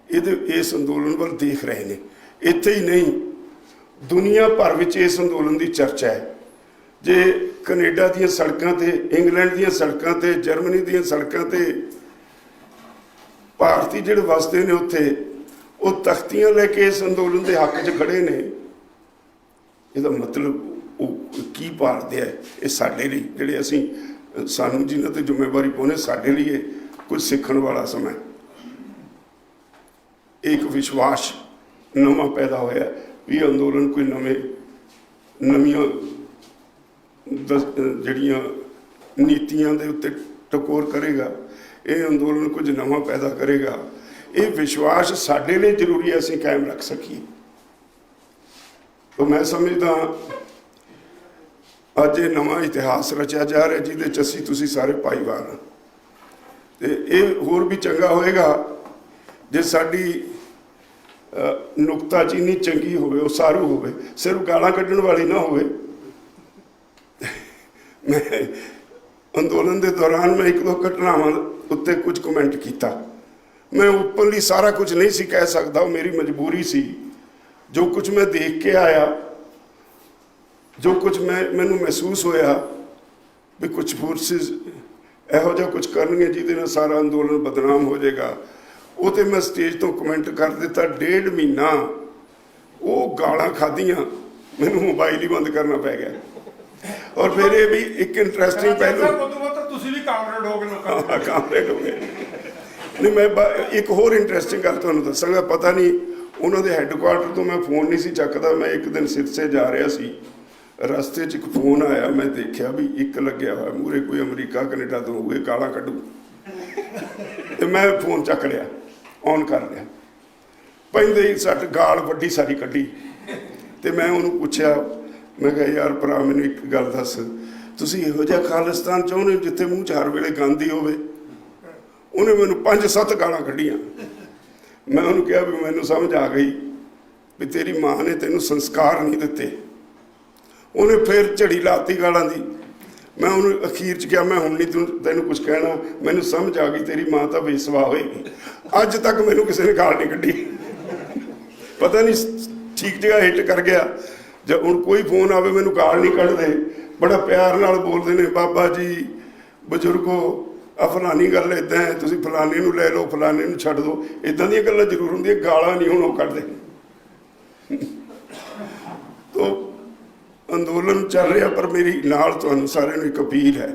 ਇਸ ਅੰਦੋਲਨ ਵੱਲ ਦੇਖ ਰਹੇ ਨੇ। ਇੱਥੇ ਹੀ ਨਹੀਂ, ਦੁਨੀਆ ਭਰ ਵਿੱਚ ਇਸ ਅੰਦੋਲਨ ਦੀ ਚਰਚਾ ਹੈ। ਜੇ ਕੈਨੇਡਾ ਦੀਆਂ ਸੜਕਾਂ 'ਤੇ, ਇੰਗਲੈਂਡ ਦੀਆਂ ਸੜਕਾਂ 'ਤੇ, ਜਰਮਨੀ ਦੀਆਂ ਸੜਕਾਂ 'ਤੇ ਭਾਰਤੀ ਜਿਹੜੇ ਵਸਦੇ ਨੇ, ਉੱਥੇ ਉਹ ਤਖਤੀਆਂ ਲੈ ਕੇ ਇਸ ਅੰਦੋਲਨ ਦੇ ਹੱਕ 'ਚ ਖੜੇ ਨੇ। ਇਹਦਾ ਮਤਲਬ ਉਹ ਕੀ ਭਾਲਦੇ ਆ ਇਹ ਸਾਡੇ ਲਈ, ਜਿਹੜੇ ਅਸੀਂ ਸਾਨੂੰ ਜਿਨ੍ਹਾਂ ਤੇ ਜ਼ਿੰਮੇਵਾਰੀ ਪਾਉਂਦੇ, ਸਾਡੇ ਲਈ ਇਹ ਕੁਝ ਸਿੱਖਣ ਵਾਲਾ ਸਮਾਂ। ਇੱਕ ਵਿਸ਼ਵਾਸ ਨਵਾਂ ਪੈਦਾ ਹੋਇਆ ਵੀ ਇਹ ਅੰਦੋਲਨ ਕੋਈ ਨਵੀਆਂ ਜਿਹੜੀਆਂ ਨੀਤੀਆਂ ਦੇ ਉੱਤੇ ਟਕੋਰ ਕਰੇਗਾ, ਇਹ ਅੰਦੋਲਨ ਕੁਝ ਨਵਾਂ ਪੈਦਾ ਕਰੇਗਾ। ਇਹ ਵਿਸ਼ਵਾਸ ਸਾਡੇ ਲਈ ਜ਼ਰੂਰੀ ਹੈ, ਅਸੀਂ ਕਾਇਮ ਰੱਖ ਸਕੀਏ। ਤਾਂ ਮੈਂ ਸਮਝਦਾ ਅੱਜ ਇਹ ਨਵਾਂ ਇਤਿਹਾਸ ਰਚਿਆ ਜਾ ਰਿਹਾ ਜਿਹਦੇ 'ਚ ਅਸੀਂ ਤੁਸੀਂ ਸਾਰੇ ਭਾਈਵਾਲ ਹਾਂ। ਅਤੇ ਇਹ ਹੋਰ ਵੀ ਚੰਗਾ ਹੋਏਗਾ ਜੇ ਸਾਡੀ ਨੁਕਤਾਚੀਨੀ ਚੰਗੀ ਹੋਵੇ, ਉਹ ਸਾਰੂ ਹੋਵੇ, ਸਿਰਫ ਗਾਲਾਂ ਕੱਢਣ ਵਾਲੀ ਨਾ ਹੋਵੇ। ਮੈਂ ਅੰਦੋਲਨ ਦੇ ਦੌਰਾਨ ਮੈਂ ਇੱਕ ਦੋ ਘਟਨਾਵਾਂ ਉੱਤੇ ਕੁਝ ਕਮੈਂਟ ਕੀਤਾ। ਮੈਂ ਓਪਨਲੀ ਸਾਰਾ ਕੁਝ ਨਹੀਂ ਸੀ ਕਹਿ ਸਕਦਾ, ਉਹ ਮੇਰੀ ਮਜਬੂਰੀ ਸੀ। ਜੋ ਕੁਝ ਮੈਂ ਦੇਖ ਕੇ ਆਇਆ, ਜੋ ਕੁਝ ਮੈਨੂੰ ਮਹਿਸੂਸ ਹੋਇਆ ਵੀ ਕੁਝ ਫੋਰਸਿਸ ਇਹੋ ਜਿਹਾ ਕੁਝ ਕਰਨਗੇ ਜਿਹਦੇ ਨਾਲ ਸਾਰਾ ਅੰਦੋਲਨ ਬਦਨਾਮ ਹੋ ਜਾਏਗਾ, ਉਹ ਤੇ ਮੈਂ ਸਟੇਜ ਤੋਂ ਕਮੈਂਟ ਕਰ ਦਿੱਤਾ। 1.5 ਮਹੀਨਾ ਉਹ ਗਾਲਾਂ ਖਾਧੀਆਂ, ਮੈਨੂੰ ਮੋਬਾਈਲ ਹੀ ਬੰਦ ਕਰਨਾ ਪੈ ਗਿਆ। ਔਰ ਫਿਰ ਇਹ ਵੀ ਇੱਕ ਇੰਟਰਸਟਿੰਗ ਪਹਿਲੂ, ਤੁਸੀਂ ਵੀ ਕਾਮਰੇਡ ਹੋ ਗਏ ਲੋਕਾਂ ਦੇ। ਕਾਮਰੇਡ ਹੋ ਗਏ। ਨਹੀਂ, ਮੈਂ ਇੱਕ ਹੋਰ ਇੰਟਰਸਟਿੰਗ ਗੱਲ ਤੁਹਾਨੂੰ ਦੱਸਾਂਗਾ। ਪਤਾ ਨਹੀਂ ਉਹਨਾਂ ਦੇ ਹੈੱਡਕੁਆਰਟਰ ਤੋਂ ਮੈਂ ਫੋਨ ਨਹੀਂ ਸੀ ਚੱਕਦਾ। ਮੈਂ ਇੱਕ ਦਿਨ ਸਿਰਸੇ ਜਾ ਰਿਹਾ ਸੀ, ਰਸਤੇ 'ਚ ਇੱਕ ਫੋਨ ਆਇਆ। ਮੈਂ ਦੇਖਿਆ ਵੀ ਇੱਕ ਲੱਗਿਆ ਹੋਇਆ ਮੂਹਰੇ, ਕੋਈ ਅਮਰੀਕਾ ਕੈਨੇਡਾ ਤੋਂ ਹੋਊਗੇ, ਗਾਲਾਂ ਕੱਢੂ। ਤੇ ਮੈਂ ਫੋਨ ਚੱਕ ਲਿਆ, ਔਨ ਕਰ ਲਿਆ। ਪੈਂਦੇ ਹੀ ਸੱਟ ਗਾਲ ਵੱਡੀ ਸਾਰੀ ਕੱਢੀ। ਤੇ ਮੈਂ ਉਹਨੂੰ ਪੁੱਛਿਆ, ਮੈਂ ਕਿਹਾ ਯਾਰ ਭਰਾ ਮੈਨੂੰ ਇੱਕ ਗੱਲ ਦੱਸ, ਤੁਸੀਂ ਇਹੋ ਜਿਹਾ ਖਾਲਿਸਤਾਨ ਚਾਹੁੰਦੇ ਹੋ ਜਿੱਥੇ ਮੂੰਹ 'ਚ ਹਰ ਵੇਲੇ ਗੰਦ ਹੀ ਹੋਵੇ? ਉਹਨੇ ਮੈਨੂੰ 5-7 ਗਾਲਾਂ ਕੱਢੀਆਂ। ਮੈਂ ਉਹਨੂੰ ਕਿਹਾ ਵੀ ਮੈਨੂੰ ਸਮਝ ਆ ਗਈ ਵੀ ਤੇਰੀ ਮਾਂ ਨੇ ਤੈਨੂੰ ਸੰਸਕਾਰ ਨਹੀਂ ਦਿੱਤੇ। ਉਹਨੇ ਫਿਰ ਝੜੀ ਲਾਤੀ ਗਾਲਾਂ ਦੀ। ਮੈਂ ਉਹਨੂੰ ਅਖੀਰ 'ਚ ਕਿਹਾ ਮੈਂ ਹੁਣ ਨਹੀਂ ਤੈਨੂੰ ਕੁਝ ਕਹਿਣਾ, ਮੈਨੂੰ ਸਮਝ ਆ ਗਈ ਤੇਰੀ ਮਾਂ ਤਾਂ ਬੇਸਵਾ ਹੋਏਗੀ। ਅੱਜ ਤੱਕ ਮੈਨੂੰ ਕਿਸੇ ਨੇ ਗਾਲ ਨਹੀਂ ਕੱਢੀ। ਪਤਾ ਨਹੀਂ ਠੀਕ ਜਗ੍ਹਾ ਹਿੱਟ ਕਰ ਗਿਆ। ਜੇ ਹੁਣ ਕੋਈ ਫੋਨ ਆਵੇ ਮੈਨੂੰ ਗਾਲ ਨਹੀਂ ਕੱਢਦੇ, ਬੜਾ ਪਿਆਰ ਨਾਲ ਬੋਲਦੇ ਨੇ, ਬਾਬਾ ਜੀ ਬਜ਼ੁਰਗੋ ਆ ਫਲਾਨੀ ਗੱਲ ਇੱਦਾਂ ਹੈ, ਤੁਸੀਂ ਫਲਾਨੇ ਨੂੰ ਲੈ ਲਓ, ਫਲਾਨੇ ਨੂੰ ਛੱਡ ਦਿਓ। ਇੱਦਾਂ ਦੀਆਂ ਗੱਲਾਂ ਜ਼ਰੂਰ ਹੁੰਦੀਆਂ, ਗਾਲਾਂ ਨਹੀਂ ਹੁਣ ਉਹ ਕੱਢਦੇ। ਤੋ ਅੰਦੋਲਨ ਚੱਲ ਰਿਹਾ, ਪਰ ਮੇਰੀ ਨਾਲ ਤੁਹਾਨੂੰ ਸਾਰਿਆਂ ਨੂੰ ਇੱਕ ਅਪੀਲ ਹੈ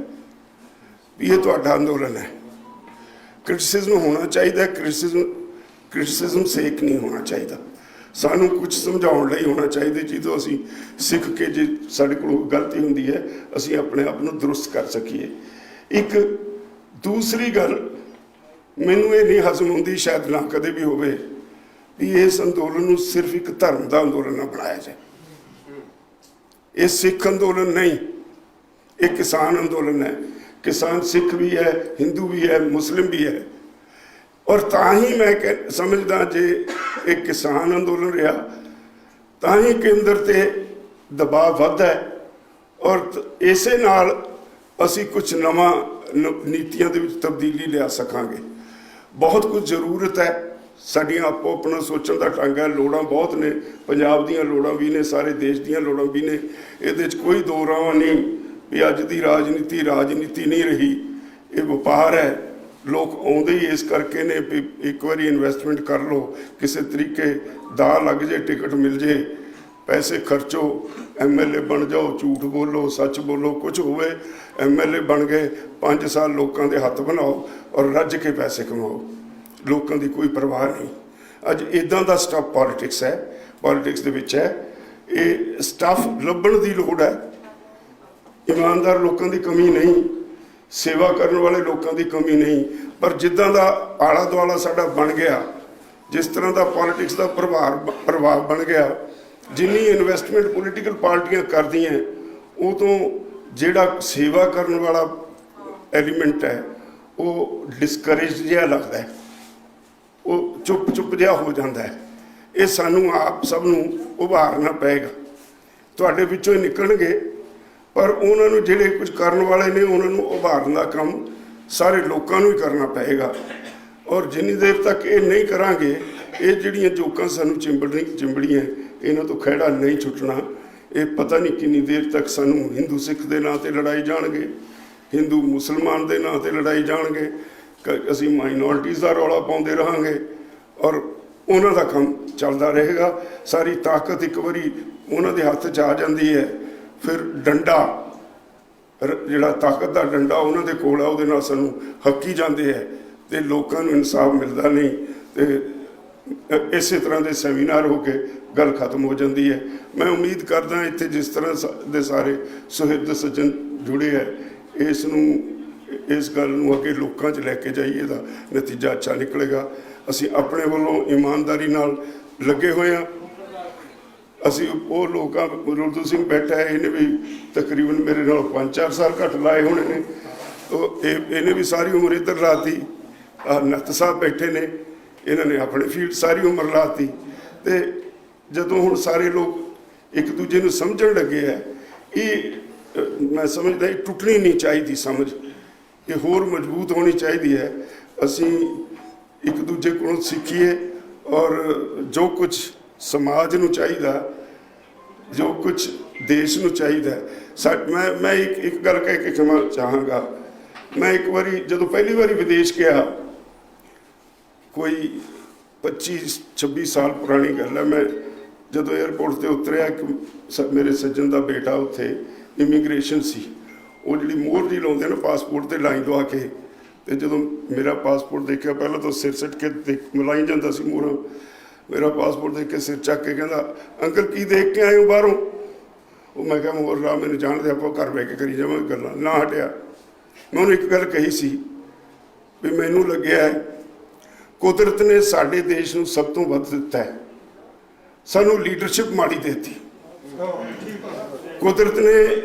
ਵੀ ਇਹ ਤੁਹਾਡਾ ਅੰਦੋਲਨ ਹੈ। ਕ੍ਰਿਟਿਸਿਜ਼ਮ ਹੋਣਾ ਚਾਹੀਦਾ, ਕ੍ਰਿਟਿਸਿਜ਼ਮ ਸੇਕ ਨਹੀਂ ਹੋਣਾ ਚਾਹੀਦਾ। ਸਾਨੂੰ ਕੁਝ ਸਮਝਾਉਣ ਲਈ ਹੋਣਾ ਚਾਹੀਦਾ, ਜਦੋਂ ਅਸੀਂ ਸਿੱਖ ਕੇ ਜੇ ਸਾਡੇ ਕੋਲ ਗਲਤੀ ਹੁੰਦੀ ਹੈ ਅਸੀਂ ਆਪਣੇ ਆਪ ਨੂੰ ਦਰੁਸਤ ਕਰ ਸਕੀਏ। ਇੱਕ ਦੂਸਰੀ ਗੱਲ ਮੈਨੂੰ ਇਹ ਨਹੀਂ ਹਜ਼ਮ ਹੁੰਦੀ, ਸ਼ਾਇਦ ਨਾ ਕਦੇ ਵੀ ਹੋਵੇ, ਵੀ ਇਸ ਅੰਦੋਲਨ ਨੂੰ ਸਿਰਫ ਇੱਕ ਧਰਮ ਦਾ ਅੰਦੋਲਨ ਨਾ ਬਣਾਇਆ ਜਾਏ। ਇਹ ਸਿੱਖ ਅੰਦੋਲਨ ਨਹੀਂ, ਇਹ ਕਿਸਾਨ ਅੰਦੋਲਨ ਹੈ। ਕਿਸਾਨ ਸਿੱਖ ਵੀ ਹੈ, ਹਿੰਦੂ ਵੀ ਹੈ, ਮੁਸਲਿਮ ਵੀ ਹੈ। ਔਰ ਤਾਂ ਹੀ ਮੈਂ ਸਮਝਦਾ ਜੇ ਇਹ ਕਿਸਾਨ ਅੰਦੋਲਨ ਰਿਹਾ ਤਾਂ ਹੀ ਕੇਂਦਰ 'ਤੇ ਦਬਾਅ ਵੱਧਦਾ ਹੈ। ਔਰ ਇਸੇ ਨਾਲ ਅਸੀਂ ਕੁਝ ਨਵਾਂ ਨੀਤੀਆਂ ਦੇ ਵਿੱਚ ਤਬਦੀਲੀ ਲਿਆ ਸਕਾਂਗੇ। ਬਹੁਤ ਕੁਝ ਜ਼ਰੂਰਤ ਹੈ, ਸਾਡੀਆਂ ਆਪੋ ਆਪਣਾ ਸੋਚਣ ਦਾ ਢੰਗ ਹੈ। ਲੋੜਾਂ ਬਹੁਤ ਨੇ, ਪੰਜਾਬ ਦੀਆਂ ਲੋੜਾਂ ਵੀ ਨੇ, ਸਾਰੇ ਦੇਸ਼ ਦੀਆਂ ਲੋੜਾਂ ਵੀ ਨੇ। ਇਹਦੇ 'ਚ ਕੋਈ ਦੋ ਰਾਹ ਨਹੀਂ ਵੀ ਅੱਜ ਦੀ ਰਾਜਨੀਤੀ ਨਹੀਂ ਰਹੀ, ਇਹ ਵਪਾਰ ਹੈ। ਲੋਕ ਆਉਂਦੇ ਹੀ ਇਸ ਕਰਕੇ ਨੇ ਵੀ ਇੱਕ ਵਾਰੀ ਇਨਵੈਸਟਮੈਂਟ ਕਰ ਲਓ, ਕਿਸੇ ਤਰੀਕੇ ਦਾ ਲੱਗ ਜੇ, ਟਿਕਟ ਮਿਲ ਜੇ, ਪੈਸੇ ਖਰਚੋ, MLA ਬਣ ਜਾਓ, ਝੂਠ ਬੋਲੋ, ਸੱਚ ਬੋਲੋ, ਕੁਝ ਹੋਵੇ। MLA ਬਣ ਗਏ, 5 ਸਾਲ ਲੋਕਾਂ ਦੇ ਹੱਥ ਬਣਾਓ ਔਰ ਰੱਜ ਕੇ ਪੈਸੇ ਕਮਾਓ, ਲੋਕਾਂ ਦੀ ਕੋਈ ਪਰਵਾਹ ਨਹੀਂ। ਅੱਜ ਇੱਦਾਂ ਦਾ ਸਟੱਫ ਪੋਲੀਟਿਕਸ ਦੇ ਵਿੱਚ ਹੈ। ਇਹ ਸਟੱਫ ਲੱਭਣ ਦੀ ਲੋੜ ਹੈ। ਇਮਾਨਦਾਰ ਲੋਕਾਂ ਦੀ ਕਮੀ ਨਹੀਂ, ਸੇਵਾ ਕਰਨ ਵਾਲੇ ਲੋਕਾਂ ਦੀ ਕਮੀ ਨਹੀਂ, ਪਰ ਜਿੱਦਾਂ ਦਾ ਆਲਾ ਦੁਆਲਾ ਸਾਡਾ ਬਣ ਗਿਆ, ਜਿਸ ਤਰ੍ਹਾਂ ਦਾ ਪੋਲੀਟਿਕਸ ਦਾ ਪ੍ਰਭਾਵ ਬਣ ਗਿਆ, ਜਿੰਨੀ ਇਨਵੈਸਟਮੈਂਟ ਪੋਲੀਟੀਕਲ ਪਾਰਟੀਆਂ ਕਰਦੀਆਂ, ਉਹ ਤੋਂ ਜਿਹੜਾ ਸੇਵਾ ਕਰਨ ਵਾਲਾ ਐਲੀਮੈਂਟ ਹੈ ਉਹ ਡਿਸਕਰੇਜ ਜਿਹਾ ਲੱਗਦਾ ਹੈ, ਉਹ ਚੁੱਪ ਜਿਹਾ ਹੋ ਜਾਂਦਾ ਹੈ। ਇਹ ਸਾਨੂੰ ਆਪ ਸਭ ਨੂੰ ਉਭਾਰਨਾ ਪਏਗਾ। ਤੁਹਾਡੇ ਵਿੱਚੋਂ ਹੀ ਨਿਕਲਣਗੇ, ਪਰ ਉਹਨਾਂ ਨੂੰ ਜਿਹੜੇ ਕੁਝ ਕਰਨ ਵਾਲੇ ਨੇ ਉਹਨਾਂ ਨੂੰ ਉਭਾਰਨ ਦਾ ਕੰਮ ਸਾਰੇ ਲੋਕਾਂ ਨੂੰ ਹੀ ਕਰਨਾ ਪਏਗਾ। ਔਰ ਜਿੰਨੀ ਦੇਰ ਤੱਕ ਇਹ ਨਹੀਂ ਕਰਾਂਗੇ, ਇਹ ਜਿਹੜੀਆਂ ਜੋਕਾਂ ਸਾਨੂੰ ਚਿੰਬੜੀਆਂ, ਇਹਨਾਂ ਤੋਂ ਖਹਿੜਾ ਨਹੀਂ ਛੁੱਟਣਾ। ਇਹ ਪਤਾ ਨਹੀਂ ਕਿੰਨੀ ਦੇਰ ਤੱਕ ਸਾਨੂੰ ਹਿੰਦੂ ਸਿੱਖ ਦੇ ਨਾਂ 'ਤੇ ਲੜਾਈ ਜਾਣਗੇ, ਹਿੰਦੂ ਮੁਸਲਮਾਨ ਦੇ ਨਾਂ 'ਤੇ ਲੜਾਈ ਜਾਣਗੇ, ਅਸੀਂ ਮਾਈਨੋਰਟੀਜ਼ ਦਾ ਰੌਲਾ ਪਾਉਂਦੇ ਰਹਾਂਗੇ। ਔਰ ਉਹਨਾਂ ਦਾ ਕੰਮ ਚੱਲਦਾ ਰਹੇਗਾ। ਸਾਰੀ ਤਾਕਤ ਇੱਕ ਵਾਰੀ ਉਹਨਾਂ ਦੇ ਹੱਥ 'ਚ ਆ ਜਾਂਦੀ ਹੈ, ਫਿਰ ਡੰਡਾ ਜਿਹੜਾ ਤਾਕਤ ਦਾ ਡੰਡਾ ਉਹਨਾਂ ਦੇ ਕੋਲ ਆ, ਉਹਦੇ ਨਾਲ ਸਾਨੂੰ ਹੱਕੀ ਜਾਂਦੇ ਹੈ ਤੇ ਲੋਕਾਂ ਨੂੰ ਇਨਸਾਫ ਮਿਲਦਾ ਨਹੀਂ। ਤੇ ਇਸੇ ਤਰ੍ਹਾਂ ਦੇ ਸੈਮੀਨਾਰ ਹੋ ਕੇ ਗੱਲ ਖਤਮ ਹੋ ਜਾਂਦੀ ਹੈ। ਮੈਂ ਉਮੀਦ ਕਰਦਾ ਇੱਥੇ ਜਿਸ ਤਰ੍ਹਾਂ ਦੇ ਸਾਰੇ ਸੁਹਿਰਦ ਸੱਜਣ ਜੁੜੇ ਹੈ, ਇਸ ਗੱਲ ਨੂੰ ਅੱਗੇ ਲੋਕਾਂ 'ਚ ਲੈ ਕੇ ਜਾਈਏ ਤਾਂ ਨਤੀਜਾ ਅੱਛਾ ਨਿਕਲੇਗਾ। ਅਸੀਂ ਆਪਣੇ ਵੱਲੋਂ ਇਮਾਨਦਾਰੀ ਨਾਲ ਲੱਗੇ ਹੋਏ ਹਾਂ। ਅਸੀਂ ਉਹ ਲੋਕਾਂ, ਰੁਲਦੂ ਸਿੰਘ ਬੈਠਾ ਹੈ, ਇਹਨੇ ਵੀ ਤਕਰੀਬਨ ਮੇਰੇ ਨਾਲ 5-4 ਸਾਲ ਘੱਟ ਲਾਏ ਹੋਣੇ ਨੇ, ਇਹਨੇ ਵੀ ਸਾਰੀ ਉਮਰ ਇੱਧਰ ਲਾਤੀ। ਨੱਤ ਸਾਹਿਬ ਬੈਠੇ ਨੇ, ਇਹਨਾਂ ਨੇ ਆਪਣੇ ਫੀਲਡ ਸਾਰੀ ਉਮਰ ਲਾਤੀ। ਤੇ ਜਦੋਂ ਹੁਣ ਸਾਰੇ ਲੋਕ ਇੱਕ ਦੂਜੇ ਨੂੰ ਸਮਝਣ ਲੱਗੇ ਹੈ, ਇਹ ਮੈਂ ਸਮਝਦਾ ਇਹ ਟੁੱਟਣੀ ਨਹੀਂ ਚਾਹੀਦੀ ਸਮਝ, ਇਹ ਹੋਰ ਮਜ਼ਬੂਤ ਹੋਣੀ ਚਾਹੀਦੀ ਹੈ। ਅਸੀਂ ਇੱਕ ਦੂਜੇ ਕੋਲੋਂ ਸਿੱਖੀਏ ਔਰ ਜੋ ਕੁਝ ਸਮਾਜ ਨੂੰ ਚਾਹੀਦਾ, ਜੋ ਕੁਝ ਦੇਸ਼ ਨੂੰ ਚਾਹੀਦਾ। ਮੈਂ ਇੱਕ ਗੱਲ ਕਹਿ ਕੇ ਖਿਮਾ ਚਾਹਾਂਗਾ। ਮੈਂ ਇੱਕ ਵਾਰੀ ਜਦੋਂ ਪਹਿਲੀ ਵਾਰੀ ਵਿਦੇਸ਼ ਗਿਆ, ਕੋਈ 25-26 ਸਾਲ ਪੁਰਾਣੀ ਗੱਲ ਹੈ, ਮੈਂ ਜਦੋਂ ਏਅਰਪੋਰਟ 'ਤੇ ਉਤਰਿਆ, ਮੇਰੇ ਸੱਜਣ ਦਾ ਬੇਟਾ ਉੱਥੇ ਇਮੀਗ੍ਰੇਸ਼ਨ ਸੀ, ਉਹ ਜਿਹੜੀ ਮੋਹਰ ਜੀ ਲਾਉਂਦੇ ਨੇ ਪਾਸਪੋਰਟ 'ਤੇ ਲਾਈਨ ਲਵਾ ਕੇ, ਤੇ ਜਦੋਂ ਮੇਰਾ ਪਾਸਪੋਰਟ ਦੇਖਿਆ, ਪਹਿਲਾਂ ਤਾਂ ਸਿਰ ਸਿੱਟ ਕੇ ਮਲਾਈ ਜਾਂਦਾ ਸੀ ਮੋਹਰਾਂ, ਮੇਰਾ ਪਾਸਪੋਰਟ ਦੇਖ ਕੇ ਸਿਰ ਚੱਕ ਕੇ ਕਹਿੰਦਾ, ਅੰਕਲ ਕੀ ਦੇਖ ਕੇ ਆਏ ਹੋ ਬਾਹਰੋਂ? ਉਹ ਮੈਂ ਕਿਹਾ ਮੋਹਰ ਲਾ, ਮੈਨੂੰ ਜਾਣਦੇ, ਆਪਾਂ ਘਰ ਬਹਿ ਕੇ ਕਰੀ ਜਾਵਾਂਗੇ ਗੱਲਾਂ। ਨਾ ਹਟਿਆ। ਮੈਂ ਉਹਨੂੰ ਇੱਕ ਗੱਲ ਕਹੀ ਸੀ ਵੀ ਮੈਨੂੰ ਲੱਗਿਆ ਹੈ ਕੁਦਰਤ ਨੇ ਸਾਡੇ ਦੇਸ਼ ਨੂੰ ਸਭ ਤੋਂ ਵੱਧ ਦਿੱਤਾ ਹੈ, ਸਾਨੂੰ ਲੀਡਰਸ਼ਿਪ ਮਾੜੀ ਦੇ ਦਿੱਤੀ। ਕੁਦਰਤ ਨੇ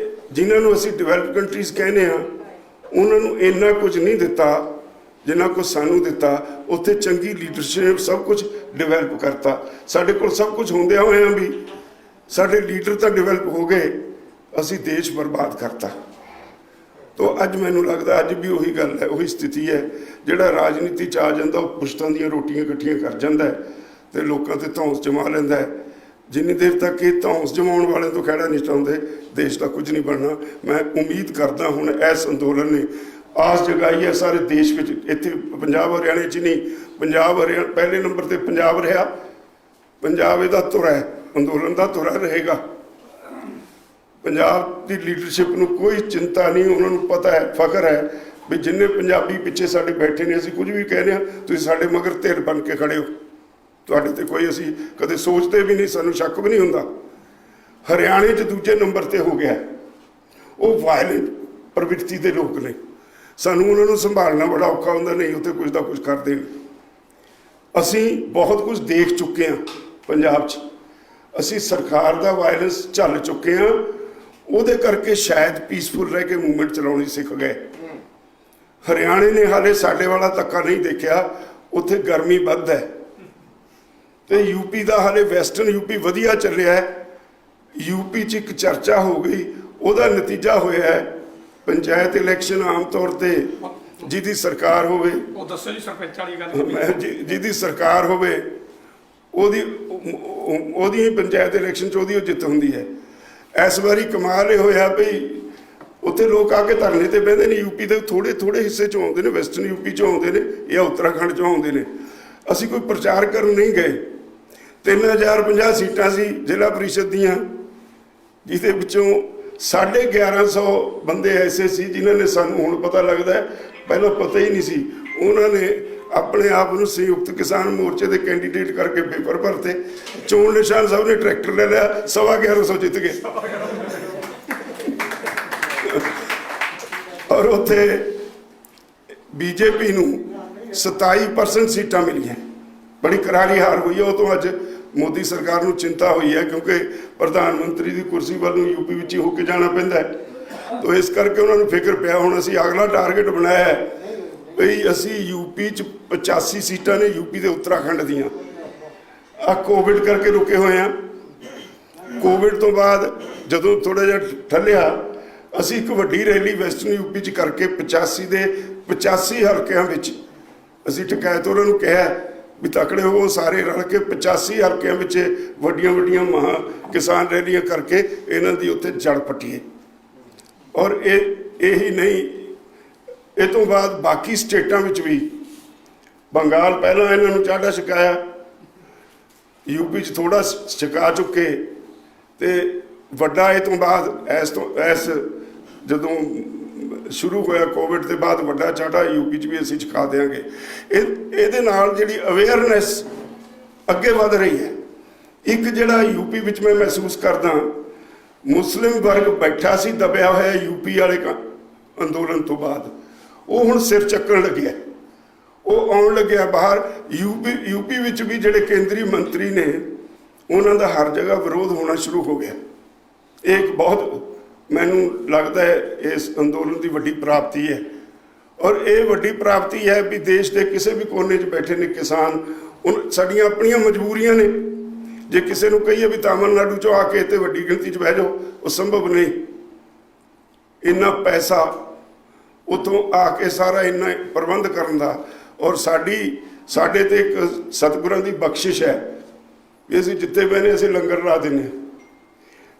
ਜਿਨ੍ਹਾਂ ਨੂੰ ਅਸੀਂ ਡਿਵੈਲਪ ਕੰਟਰੀਜ਼ ਕਹਿੰਦੇ ਹਾਂ, ਉਹਨਾਂ ਨੂੰ ਇੰਨਾ ਕੁਝ ਨਹੀਂ ਦਿੱਤਾ ਜਿੰਨਾ ਕੁਝ ਸਾਨੂੰ ਦਿੱਤਾ। ਉੱਥੇ ਚੰਗੀ ਲੀਡਰਸ਼ਿਪ, ਸਭ ਕੁਝ ਡਿਵੈਲਪ ਕਰਤਾ। ਸਾਡੇ ਕੋਲ ਸਭ ਕੁਝ ਹੁੰਦਿਆਂ ਹੋਇਆਂ ਵੀ ਸਾਡੇ ਲੀਡਰ ਤਾਂ ਡਿਵੈਲਪ ਹੋ ਗਏ, ਅਸੀਂ ਦੇਸ਼ ਬਰਬਾਦ ਕਰਤਾ। ਤੋ ਅੱਜ ਮੈਨੂੰ ਲੱਗਦਾ ਅੱਜ ਵੀ ਉਹੀ ਗੱਲ ਹੈ, ਉਹੀ ਸਥਿਤੀ ਹੈ। ਜਿਹੜਾ ਰਾਜਨੀਤੀ 'ਚ ਆ ਜਾਂਦਾ, ਉਹ ਪੁਸ਼ਤਾਂ ਦੀਆਂ ਰੋਟੀਆਂ ਇਕੱਠੀਆਂ ਕਰ ਜਾਂਦਾ ਹੈ ਤੇ ਲੋਕਾਂ 'ਤੇ ਧੌਂਸ ਜਮਾ ਲੈਂਦਾ ਹੈ। ਜਿੰਨੀ ਦੇਰ ਤੱਕ ਇਹ ਧੌਂਸ ਜਮਾਉਣ ਵਾਲਿਆਂ ਤੋਂ ਖਹਿੜਾ ਨਹੀਂ ਚਾਹੁੰਦੇ, ਦੇਸ਼ ਦਾ ਕੁਝ ਨਹੀਂ ਬਣਨਾ। ਮੈਂ ਉਮੀਦ ਕਰਦਾ ਹੁਣ ਇਸ ਅੰਦੋਲਨ ਨੇ ਆਸ ਜਗਾਈ ਹੈ ਸਾਰੇ ਦੇਸ਼ ਵਿੱਚ। ਇੱਥੇ ਪੰਜਾਬ ਹਰਿਆਣੇ 'ਚ ਨਹੀਂ, ਪੰਜਾਬ ਹਰਿਆਣਾ ਪਹਿਲੇ ਨੰਬਰ 'ਤੇ ਪੰਜਾਬ ਰਿਹਾ। ਪੰਜਾਬ ਇਹਦਾ ਧੁਰਾ ਹੈ, ਅੰਦੋਲਨ ਦਾ ਧੁਰਾ ਰਹੇਗਾ। ਪੰਜਾਬ ਦੀ ਲੀਡਰਸ਼ਿਪ ਨੂੰ ਕੋਈ ਚਿੰਤਾ ਨਹੀਂ, ਉਹਨਾਂ ਨੂੰ ਪਤਾ ਹੈ, ਫਖਰ ਹੈ ਵੀ ਜਿੰਨੇ ਪੰਜਾਬੀ ਪਿੱਛੇ ਸਾਡੇ ਬੈਠੇ ਨੇ, ਅਸੀਂ ਕੁਝ ਵੀ ਕਹਿ ਰਹੇ ਹਾਂ, ਤੁਸੀਂ ਸਾਡੇ ਮਗਰ ਧਿਰ ਬਣ ਕੇ ਖੜੇ ਹੋ। ਤੁਹਾਡੇ ਤੇ ਕੋਈ ਅਸੀਂ ਕਦੇ ਸੋਚਦੇ ਵੀ ਨਹੀਂ, ਸਾਨੂੰ ਸ਼ੱਕ ਵੀ ਨਹੀਂ ਹੁੰਦਾ। ਹਰਿਆਣੇ 'ਚ ਦੂਜੇ ਨੰਬਰ 'ਤੇ ਹੋ ਗਿਆ। ਉਹ ਵਾਇਲੈਂਟ ਪ੍ਰਵਿਰਤੀ ਦੇ ਲੋਕ ਨੇ, ਸਾਨੂੰ ਉਹਨਾਂ ਨੂੰ ਸੰਭਾਲਣਾ ਬੜਾ ਔਖਾ ਹੁੰਦਾ। ਨਹੀਂ, ਉੱਥੇ ਕੁਝ ਦਾ ਕੁਝ ਕਰਦੇ ਨੇ। ਅਸੀਂ ਬਹੁਤ ਕੁਝ ਦੇਖ ਚੁੱਕੇ ਹਾਂ ਪੰਜਾਬ 'ਚ, ਅਸੀਂ ਸਰਕਾਰ ਦਾ ਵਾਇਲੈਂਸ ਝੱਲ ਚੁੱਕੇ ਹਾਂ। ਉਹਦੇ ਕਰਕੇ ਸ਼ਾਇਦ ਪੀਸਫੁਲ ਰਹਿ ਕੇ ਮੂਵਮੈਂਟ ਚਲਾਉਣੀ ਸਿੱਖ ਗਏ। ਹਰਿਆਣੇ ਨੇ ਹਾਲੇ ਸਾਡੇ ਵਾਲਾ ਧੱਕਾ ਨਹੀਂ ਦੇਖਿਆ, ਉੱਥੇ ਗਰਮੀ ਵੱਧ ਹੈ। ਤੇ ਯੂਪੀ ਦਾ ਹਾਲੇ ਵੈਸਟਰਨ ਯੂਪੀ ਵਧੀਆ ਚੱਲਿਆ ਹੈ। ਯੂਪੀ 'ਚ ਇੱਕ ਚਰਚਾ ਹੋ ਗਈ, ਉਹਦਾ ਨਤੀਜਾ ਹੋਇਆ ਹੈ ਪੰਚਾਇਤ ਇਲੈਕਸ਼ਨ ਆਮ ਤੌਰ ਤੇ ਜਿਹਦੀ ਸਰਕਾਰ ਹੋਵੇ, ਉਹ ਦੱਸੋ ਜੀ ਸਰਪੰਚ ਵਾਲੀ ਗੱਲ, ਜਿਹਦੀ ਸਰਕਾਰ ਹੋਵੇ ਉਹਦੀ ਹੀ ਪੰਚਾਇਤ ਇਲੈਕਸ਼ਨ 'ਚ ਉਹਦੀ ਜਿੱਤ ਹੁੰਦੀ ਹੈ। ਇਸ ਵਾਰੀ ਕਮਾਲ ਇਹ ਹੋਇਆ ਭਈ ਉੱਥੇ ਲੋਕ ਆ ਕੇ ਧਰਨੇ ਤੇ ਬਹਿੰਦੇ ਨੇ। ਯੂਪੀ ਦੇ ਥੋੜੇ ਥੋੜੇ ਹਿੱਸੇ 'ਚੋਂ ਆਉਂਦੇ ਨੇ, ਵੈਸਟਰਨ ਯੂਪੀ 'ਚੋਂ ਆਉਂਦੇ ਨੇ ਜਾਂ ਉੱਤਰਾਖੰਡ 'ਚੋਂ ਆਉਂਦੇ ਨੇ। ਅਸੀਂ ਕੋਈ ਪ੍ਰਚਾਰ ਕਰਨ ਨਹੀਂ ਗਏ। 3050 ਸੀਟਾਂ ਸੀ ਜ਼ਿਲ੍ਹਾ ਪ੍ਰੀਸ਼ਦ ਦੀਆਂ, ਜਿਹਦੇ ਵਿੱਚੋਂ 1150 ਬੰਦੇ ਐਸੇ ਸੀ ਜਿਨ੍ਹਾਂ ਨੇ, ਸਾਨੂੰ ਹੁਣ ਪਤਾ ਲੱਗਦਾ, ਪਹਿਲਾਂ ਪਤਾ ਹੀ ਨਹੀਂ ਸੀ, ਉਹਨਾਂ ਨੇ ਆਪਣੇ ਆਪ ਨੂੰ ਸੰਯੁਕਤ ਕਿਸਾਨ ਮੋਰਚੇ ਦੇ ਕੈਂਡੀਡੇਟ ਕਰਕੇ ਪੇਪਰ ਭਰਤੇ। ਚੋਣ ਨਿਸ਼ਾਨ ਸਾਹਿਬ ਨੇ ਟਰੈਕਟਰ ਲੈ ਲਿਆ, 1150 ਜਿੱਤ ਗਏ। ਔਰ ਉੱਥੇ ਬੀਜੇਪੀ ਨੂੰ 27% ਸੀਟਾਂ ਮਿਲੀਆਂ। ਬੜੀ ਕਰਾਰੀ ਹਾਰ ਹੋਈ ਹੈ। ਉਹ ਤੋਂ ਅੱਜ ਮੋਦੀ ਸਰਕਾਰ ਨੂੰ ਚਿੰਤਾ ਹੋਈ ਹੈ, ਕਿਉਂਕਿ ਪ੍ਰਧਾਨ ਮੰਤਰੀ ਦੀ ਕੁਰਸੀ ਵੱਲ ਨੂੰ ਯੂਪੀ ਵਿੱਚ ਹੀ ਹੋ ਕੇ ਜਾਣਾ ਪੈਂਦਾ ਹੈ। ਤੋ ਇਸ ਕਰਕੇ ਉਹਨਾਂ ਨੂੰ ਫਿਕਰ ਪਿਆ। ਹੁਣ ਅਸੀਂ ਅਗਲਾ ਟਾਰਗੇਟ ਬਣਾਇਆ ਹੈ ਬਈ ਅਸੀਂ ਯੂਪੀ 'ਚ 85 ਸੀਟਾਂ ਨੇ, ਯੂਪੀ ਦੇ ਉੱਤਰਾਖੰਡ ਦੀਆਂ। ਆ ਕੋਵਿਡ ਕਰਕੇ ਰੁਕੇ ਹੋਏ ਆ। ਕੋਵਿਡ ਤੋਂ ਬਾਅਦ ਜਦੋਂ ਥੋੜ੍ਹਾ ਜਿਹਾ ਠੱਲਿਆ, ਅਸੀਂ ਇੱਕ ਵੱਡੀ ਰੈਲੀ ਵੈਸਟਰਨ ਯੂਪੀ 'ਚ ਕਰਕੇ 85 ਦੇ 85 ਹਲਕਿਆਂ ਵਿੱਚ ਅਸੀਂ ਟਿਕਾਇਤ ਉਹਨਾਂ ਨੂੰ ਕਿਹਾ ਵੀ ਤਕੜੇ ਹੋ, ਸਾਰੇ ਰਲ ਕੇ 85 ਹਲਕਿਆਂ ਵਿੱਚ ਵੱਡੀਆਂ ਵੱਡੀਆਂ ਕਿਸਾਨ ਰੈਲੀਆਂ ਕਰਕੇ ਇਹਨਾਂ ਦੀ ਉੱਥੇ ਜੜ ਪੱਟੀਏ। ਔਰ ਇਹੀ ਨਹੀਂ, ਇਹ ਤੋਂ ਬਾਅਦ ਬਾਕੀ ਸਟੇਟਾਂ ਵਿੱਚ ਵੀ, ਬੰਗਾਲ ਪਹਿਲਾਂ ਇਹਨਾਂ ਨੂੰ ਚਾੜਾ ਛਕਾਇਆ, यूपी च थोड़ा छका चुके ते वड्डा ਇਹ ਤੋਂ ਬਾਅਦ ਇਸ ਜਦੋਂ ਸ਼ੁਰੂ ਹੋਇਆ ਕੋਵਿਡ ਦੇ ਬਾਅਦ ਵੱਡਾ ਚਾਟਾ यूपी 'ਚ ਵੀ ਅਸੀਂ ਛਕਾ ਦਿਆਂਗੇ। ਇਹਦੇ ਨਾਲ ਜਿਹੜੀ ਅਵੇਅਰਨੈਸ ਅੱਗੇ ਵਧ ਰਹੀ ਹੈ। ਇੱਕ ਜਿਹੜਾ यूपी ਵਿੱਚ ਮੈਂ ਮਹਿਸੂਸ ਕਰਦਾ, ਮੁਸਲਿਮ ਵਰਗ ਬੈਠਾ ਸੀ ਦਬਿਆ ਹੋਇਆ यूपी ਵਾਲੇ ਅੰਦੋਲਨ ਤੋਂ ਬਾਅਦ, ਉਹ ਹੁਣ ਸਿਰ ਚੱਕਣ ਲੱਗਿਆ, ਉਹ ਆਉਣ ਲੱਗਿਆ ਬਾਹਰ। यूपी ਵਿੱਚ ਵੀ ਜਿਹੜੇ ਕੇਂਦਰੀ ਮੰਤਰੀ ਨੇ ਉਹਨਾਂ ਦਾ ਹਰ ਜਗ੍ਹਾ ਵਿਰੋਧ ਹੋਣਾ ਸ਼ੁਰੂ ਹੋ ਗਿਆ। ਇਹ ਇੱਕ ਬਹੁਤ ਮੈਨੂੰ ਲੱਗਦਾ ਹੈ ਇਸ ਅੰਦੋਲਨ ਦੀ ਵੱਡੀ ਪ੍ਰਾਪਤੀ ਹੈ, ਔਰ ਇਹ ਵੱਡੀ ਪ੍ਰਾਪਤੀ ਹੈ ਵੀ ਦੇਸ਼ ਦੇ ਕਿਸੇ ਵੀ ਕੋਨੇ 'ਚ ਬੈਠੇ ਨੇ ਕਿਸਾਨ, ਸਾਡੀਆਂ ਆਪਣੀਆਂ ਮਜਬੂਰੀਆਂ ਨੇ। ਜੇ ਕਿਸੇ ਨੂੰ ਕਹੀਏ ਵੀ ਤਾਮਿਲਨਾਡੂ 'ਚੋਂ ਆ ਕੇ ਇੱਥੇ ਵੱਡੀ ਗਿਣਤੀ 'ਚ ਬਹਿ ਜਾਓ, ਉਹ ਸੰਭਵ ਨਹੀਂ। ਇੰਨਾ ਪੈਸਾ ਉੱਥੋਂ ਆ ਕੇ ਸਾਰਾ ਇੰਨਾ ਪ੍ਰਬੰਧ ਕਰਨ ਦਾ, ਔਰ ਸਾਡੇ ਤੇ ਇੱਕ ਸਤਿਗੁਰਾਂ ਦੀ ਬਖਸ਼ਿਸ਼ ਹੈ ਵੀ ਅਸੀਂ ਜਿੱਥੇ ਬਹਿਨੇ ਅਸੀਂ ਲੰਗਰ ਲਾ ਦਿੰਦੇ ਹਾਂ।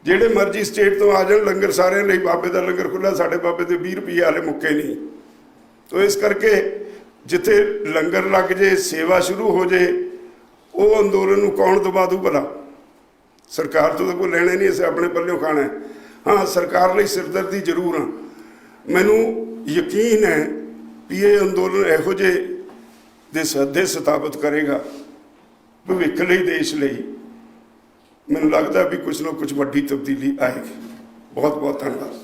ਜਿਹੜੇ ਮਰਜ਼ੀ ਸਟੇਟ ਤੋਂ ਆ ਜਾਣ, ਲੰਗਰ ਸਾਰਿਆਂ ਲਈ, ਬਾਬੇ ਦਾ ਲੰਗਰ ਖੁੱਲ੍ਹਾ। ਸਾਡੇ ਬਾਬੇ ਦੇ 20 ਰੁਪਏ ਵਾਲੇ ਮੁੱਕੇ ਨਹੀਂ। ਤੋ ਇਸ ਕਰਕੇ ਜਿੱਥੇ ਲੰਗਰ ਲੱਗ ਜੇ, ਸੇਵਾ ਸ਼ੁਰੂ ਹੋ ਜੇ, ਉਹ ਅੰਦੋਲਨ ਨੂੰ ਕੌਣ ਦਬਾ ਦੂ ਭਲਾ? ਸਰਕਾਰ ਤੋਂ ਤਾਂ ਕੋਈ ਲੈਣਾ ਨਹੀਂ, ਅਸੀਂ ਆਪਣੇ ਪੱਲਿਓਂ ਖਾਣਾ ਹੈ। ਹਾਂ, ਸਰਕਾਰ ਲਈ ਸਿਰਦਰਦੀ ਜ਼ਰੂਰ ਹਾਂ। ਮੈਨੂੰ ਯਕੀਨ ਹੈ ਵੀ ਇਹ ਅੰਦੋਲਨ ਇਹੋ ਜਿਹੇ ਦੇ ਸੱਦੇ ਸਥਾਪਿਤ ਕਰੇਗਾ ਭਵਿੱਖ ਲਈ, ਦੇਸ਼ ਲਈ। ਮੈਨੂੰ ਲੱਗਦਾ ਵੀ ਕੁਝ ਨਾ ਕੁਝ ਵੱਡੀ ਤਬਦੀਲੀ ਆਏਗੀ। ਬਹੁਤ ਬਹੁਤ ਧੰਨਵਾਦ।